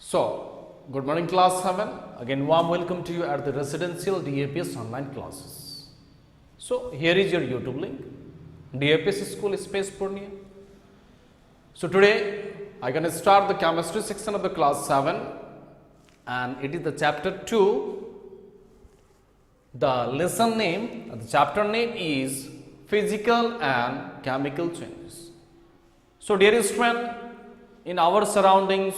So, good morning class 7. Again warm welcome to you at the residential DAPS online classes. So, here is your YouTube link, DAPS School Space Purnia. So, today I am going to start the chemistry section of the class 7 and it is the chapter 2. The lesson name, the chapter name is Physical and Chemical Changes. So, dear student, in our surroundings,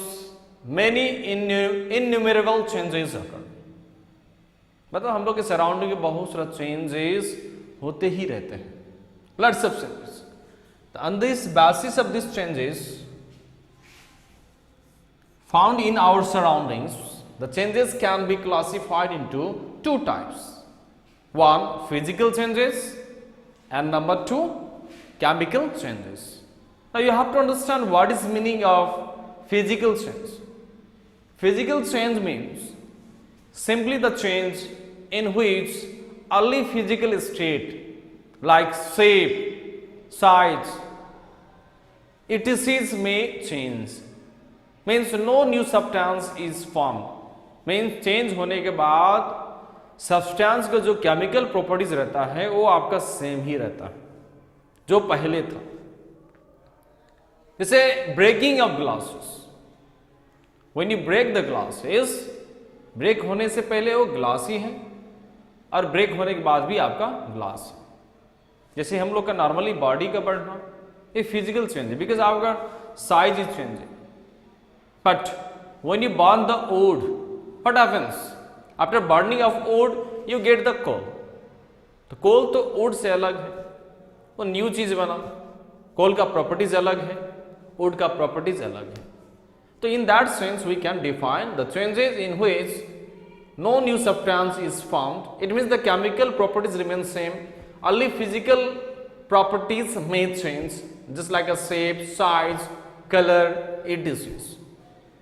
many innumerable changes occur. मतलब हम लोग के surrounding में बहुत सारा changes होते ही रहते हैं. Lots of changes. On this basis of these changes found in our surroundings, the changes can be classified into two types. One, physical changes, and number two, chemical changes. Now you have to understand what is meaning of physical change. Physical change means simply the change in which early physical state like shape, size, etc. may change. Means no new substance is formed. Means change होने के बाद substance का जो chemical properties रहता है वो आपका same ही रहता है जो पहले था. जैसे breaking of glasses. When you break the glasses, break होने से पहले वो ग्लास ही है और ब्रेक होने के बाद भी आपका ग्लास है. जैसे हम लोग का नॉर्मली बॉडी का बढ़ना ये फिजिकल चेंज है बिकॉज आपका size is changing. But when you burn the wood, what happens? After burning of wood, you get the coal. तो कोल तो वुड से अलग है, वो न्यू चीज बना. कोल का प्रॉपर्टीज अलग है, वुड का प्रॉपर्टीज अलग है. So in that sense we can define the changes in which no new substance is formed. It means the chemical properties remain same, only physical properties may change, just like a shape, size, color, etc.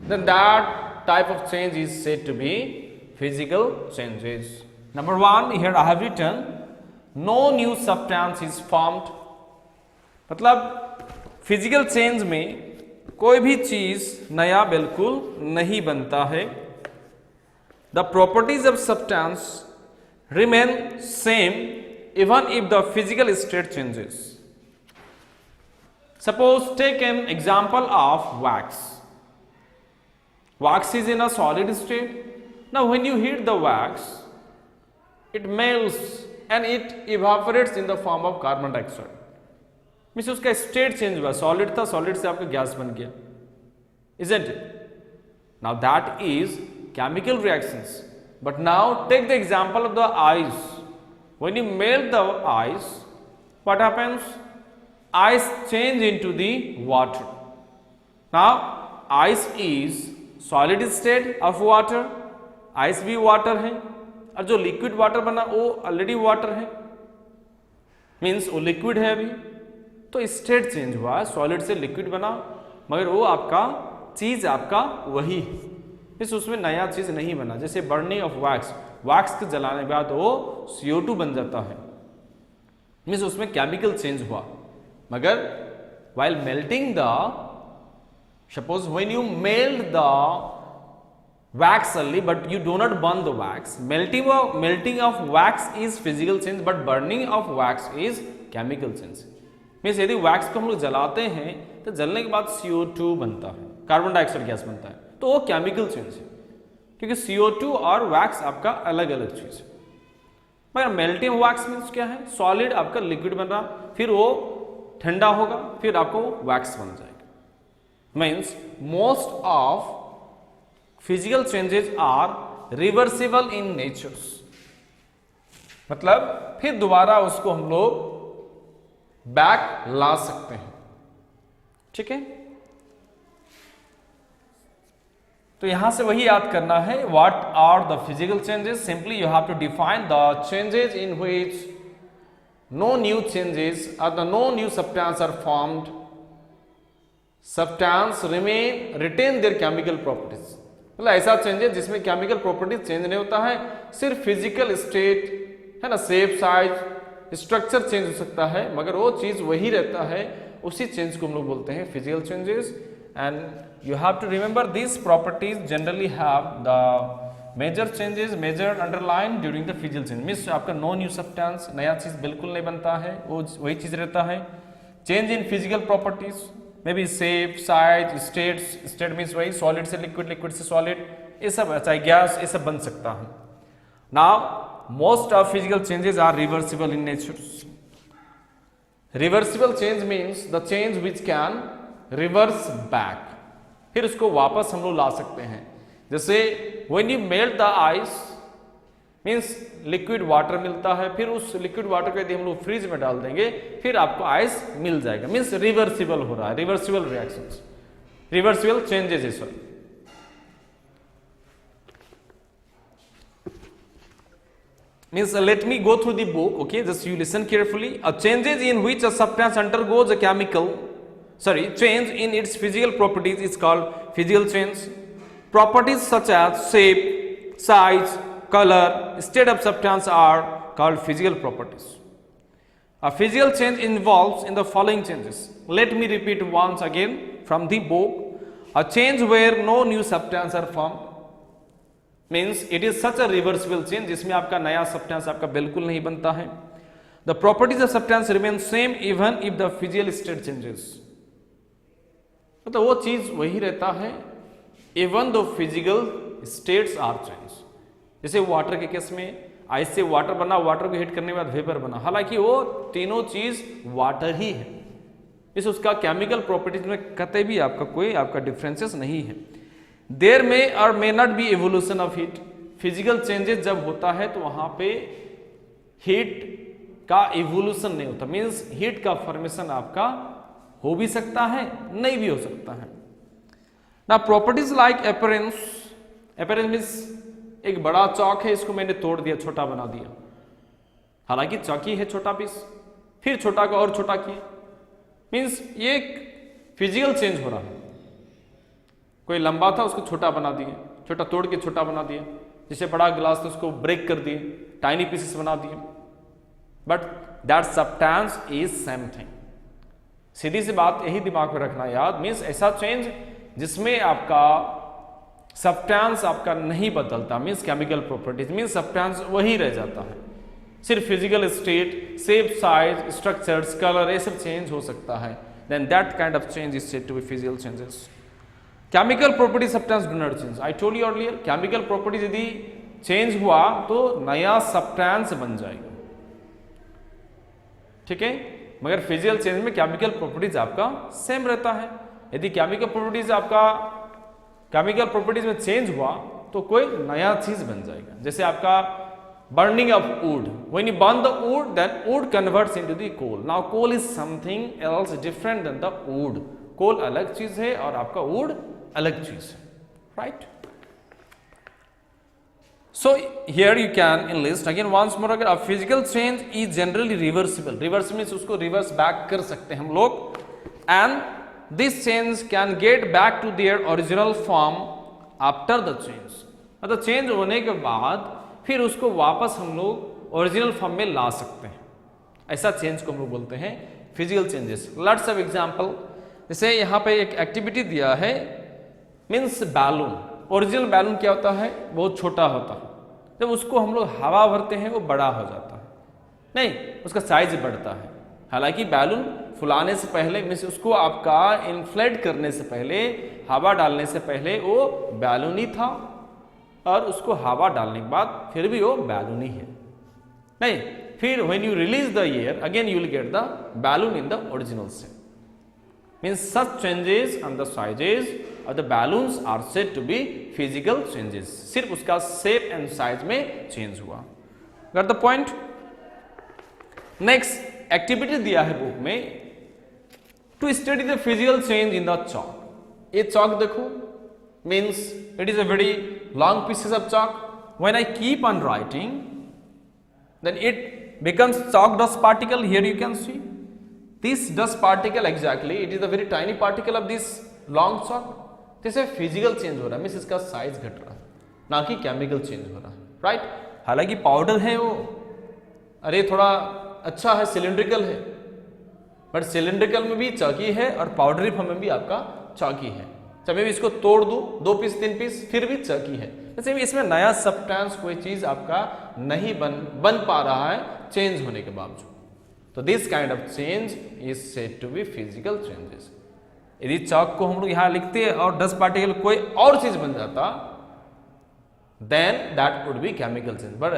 Then that type of change is said to be physical changes. Number one, here I have written no new substance is formed. मतलब physical change में कोई भी चीज नया बिल्कुल नहीं बनता है. The properties of substance remain same even if the physical state changes. Suppose take an example of wax. Wax is in a solid state. Now when you heat the wax, it melts and it evaporates in the form of carbon dioxide. Means उसका state change हुआ. Solid था, solid से आपका gas बन गया. Isn't it? Now that is chemical reactions. But now take the example of the ice. When you melt the ice, what happens? Ice change into the water. Now ice is solid state of water. Ice भी water है और जो liquid water बना वो already water है. Means वो liquid है अभी. तो स्टेट चेंज हुआ, सॉलिड से लिक्विड बना, मगर वो आपका चीज आपका वही है. इस उसमें नया चीज नहीं बना. जैसे बर्निंग ऑफ वैक्स, वैक्स के जलाने के बाद वो CO2 बन जाता है. मीन्स उसमें केमिकल चेंज हुआ. मगर while melting the, suppose when you melt the wax only but you do not burn the wax, melting of wax is physical change but burning of wax is chemical change. Means यदि wax को हम लोग जलाते हैं तो जलने के बाद CO2 बनता है, कार्बन डाइऑक्साइड गैस बनता है, तो वो केमिकल चेंज है क्योंकि CO2 और वैक्स आपका अलग अलग चीज है. मगर मेल्टिंग वैक्स मीन्स क्या है? सॉलिड आपका लिक्विड बन रहा, फिर वो ठंडा होगा, फिर आपको वैक्स बन जाएगा. Means most of physical changes are reversible in natures. मतलब फिर दोबारा उसको हम लोग बैक ला सकते हैं. ठीक है, तो यहां से वही याद करना है. What are the physical changes? Simply you have to define the changes in which no new changes और the no new substance are formed. Substance retain their chemical properties. मतलब ऐसा चेंजेस जिसमें केमिकल प्रॉपर्टीज चेंज नहीं होता है, सिर्फ physical state है ना, शेप, साइज, स्ट्रक्चर चेंज हो सकता है, मगर वो चीज वही रहता है. उसी चेंज को हम लोग बोलते हैं physical changes. and you have to remember these properties generally have the major changes, major underline during the physical change. Means आपका नो न्यू सब्सटेंस, नया चीज बिल्कुल नहीं बनता है, वो वही चीज रहता है. Change in physical properties, may be shape, size, states, state means वही सॉलिड से लिक्विड, लिक्विड से सॉलिड, ये सब चाहे गैस, ये सब बन सकता है. Now most of physical changes are reversible in nature. Reversible change means the change which can reverse back, फिर उसको वापस हम लोग ला सकते हैं. जैसे when you melt the ice means liquid water मिलता है, फिर उस लिक्विड वाटर को यदि हम लोग फ्रिज में डाल देंगे फिर आपको आइस मिल जाएगा. मीन्स रिवर्सिबल हो रहा है, रिवर्सिबल रिएक्शंस, रिवर्सिबल चेंजेस है. Sorry, means let me go through the book. Okay, just you listen carefully. A changes in which a substance undergoes a change in its physical properties is called physical change. Properties such as shape, size, color, state of substance are called physical properties. A physical change involves in the following changes. Let me repeat once again from the book. A change where no new substance are formed means it is such a reversible change जिसमें आपका नया substance आपका बिल्कुल नहीं बनता है. The properties of substance remain same even if the physical state changes. मतलब वो चीज वही रहता है even though physical states are changed. जैसे वाटर के केस में आइस से वाटर बना, वाटर को हीट करने के बाद वेपर बना, हालांकि वो तीनों चीज वाटर ही है. इस उसका केमिकल प्रॉपर्टीज में कतई भी आपका कोई आपका डिफरेंसेस नहीं है. देयर में और may not be evolution of heat. Physical changes जब होता है तो वहां पे हीट का इवोल्यूशन नहीं होता, मींस हीट का फॉर्मेशन आपका हो भी सकता है, नहीं भी हो सकता है. ना properties like appearance, appearance means एक बड़ा चौक है, इसको मैंने तोड़ दिया, छोटा बना दिया, हालांकि चौकी है छोटा पीस, फिर छोटा का और छोटा किया, मींस ये एक फिजिकल चेंज हो रहा है. कोई लंबा था उसको छोटा बना दिए, छोटा तोड़ के छोटा बना दिया, जिसे बड़ा गिलास था उसको ब्रेक कर दिए, टाइनी पीसेस बना दिए, but that substance is same thing. सीधी सी बात यही दिमाग में रखना याद, मीन्स ऐसा चेंज जिसमें आपका सब्सटेंस आपका नहीं बदलता, means chemical properties, means substance वही रह जाता है, सिर्फ physical state, shape, size, structures, colour, ये सब चेंज हो सकता है. Then that kind of change is said to be physical changes. Chemical property substance do not change. I told you earlier, chemical properties यदि चेंज हुआ तो नया substance बन जाएगा, ठीक है, मगर फिजिकल चेंज में केमिकल प्रॉपर्टीज आपका सेम रहता है. यदि केमिकल प्रॉपर्टीज में चेंज हुआ तो कोई नया चीज बन जाएगा. जैसे आपका burning of wood, when you burn the wood then wood converts into the coal. Now coal is something else different than the wood. Coal अलग चीज है और आपका वुड अलग चीज है, right. So here you can enlist again once more, अगर a physical change is generally reversible, reverse means उसको रिवर्स बैक कर सकते हैं हम लोग, and this change can get back to their original form after the change. मतलब change होने के बाद फिर उसको वापस हम लोग ओरिजिनल फॉर्म में ला सकते हैं. ऐसा चेंज को हम लोग बोलते हैं physical changes. Let's have example. जैसे यहाँ पे एक एक्टिविटी दिया है, मीन्स बैलून. ओरिजिनल बैलून क्या होता है, बहुत छोटा होता है, जब उसको हम लोग हवा भरते हैं वो बड़ा हो जाता है, नहीं उसका साइज बढ़ता है. हालांकि बैलून फुलाने से पहले, मीन्स उसको आपका इन्फ्लेट करने से पहले, हवा डालने से पहले वो बैलून ही था, और उसको हवा डालने के बाद फिर भी वो बैलून ही है, नहीं. फिर when you release the air again you will get the balloon in the original shape. Means such changes and the sizes of the balloons are said to be physical changes. सिर्फ उसका shape and size में change हुआ. Got the point? Next activity दिया है book में, to study the physical change in the chalk. ये chalk देखो, means it is a very long pieces of chalk. When I keep on writing, then it becomes chalk dust particle. Here you can see. This dust particle exactly, it is a very tiny particle of this long chalk. जैसे physical change हो रहा है, means इसका size घट रहा है, ना कि केमिकल चेंज हो रहा है, राइट. हालांकि पाउडर है वो, अरे थोड़ा अच्छा है, सिलिंड्रिकल है, बट सिलिंड्रिकल में भी चौकी है और पाउडरी फॉर्म में भी आपका चौकी है। चाहे मैं भी इसको तोड़ दूं 2 पीस 3 पीस फिर भी चौकी है। जैसे इसमें नया सब्सटेंस कोई चीज आपका नहीं बन पा रहा है चेंज होने के बावजूद, तो this kind of change is said to be physical changes. यदि चौक को हम लोग यहां लिखते हैं और डस्ट पार्टिकल कोई और चीज बन जाता, then that would be chemical change. But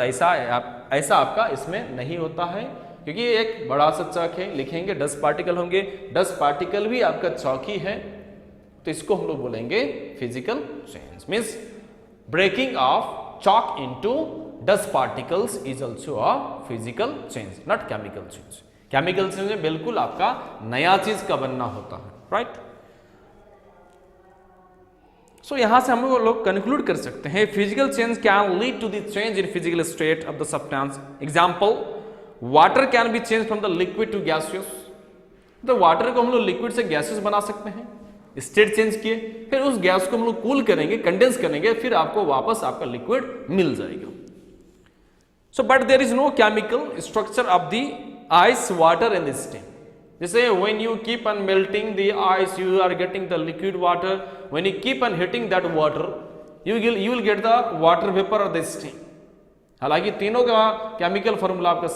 ऐसा आपका इसमें नहीं होता है, क्योंकि ये एक बड़ा सा चौक है, लिखेंगे डस्ट पार्टिकल होंगे, डस्ट पार्टिकल भी आपका चौकी है, तो इसको हम लोग बोलेंगे physical change. Means breaking of chalk into dust particles is also a physical change, not chemical change. Chemical change में बिल्कुल आपका नया चीज का बनना होता है, राइट। सो यहां से हम लोग कंक्लूड कर सकते हैं physical change can lead to the change in physical state of the substance. Example, water can be change from the liquid to gaseous. तो वाटर को हम लोग लिक्विड से गैसियस बना सकते हैं, स्टेट चेंज किए, फिर उस गैस को हम लोग कूल करेंगे, कंडेंस करेंगे, फिर आपको वापस आपका लिक्विड मिल जाएगा। So but there is no chemical structure of the ice water in the steam. जैसे when you keep on melting the ice, you are getting the liquid water. When you keep on heating that water, you will get the water vapor of the steam. हालांकि तीनों का chemical formula आपका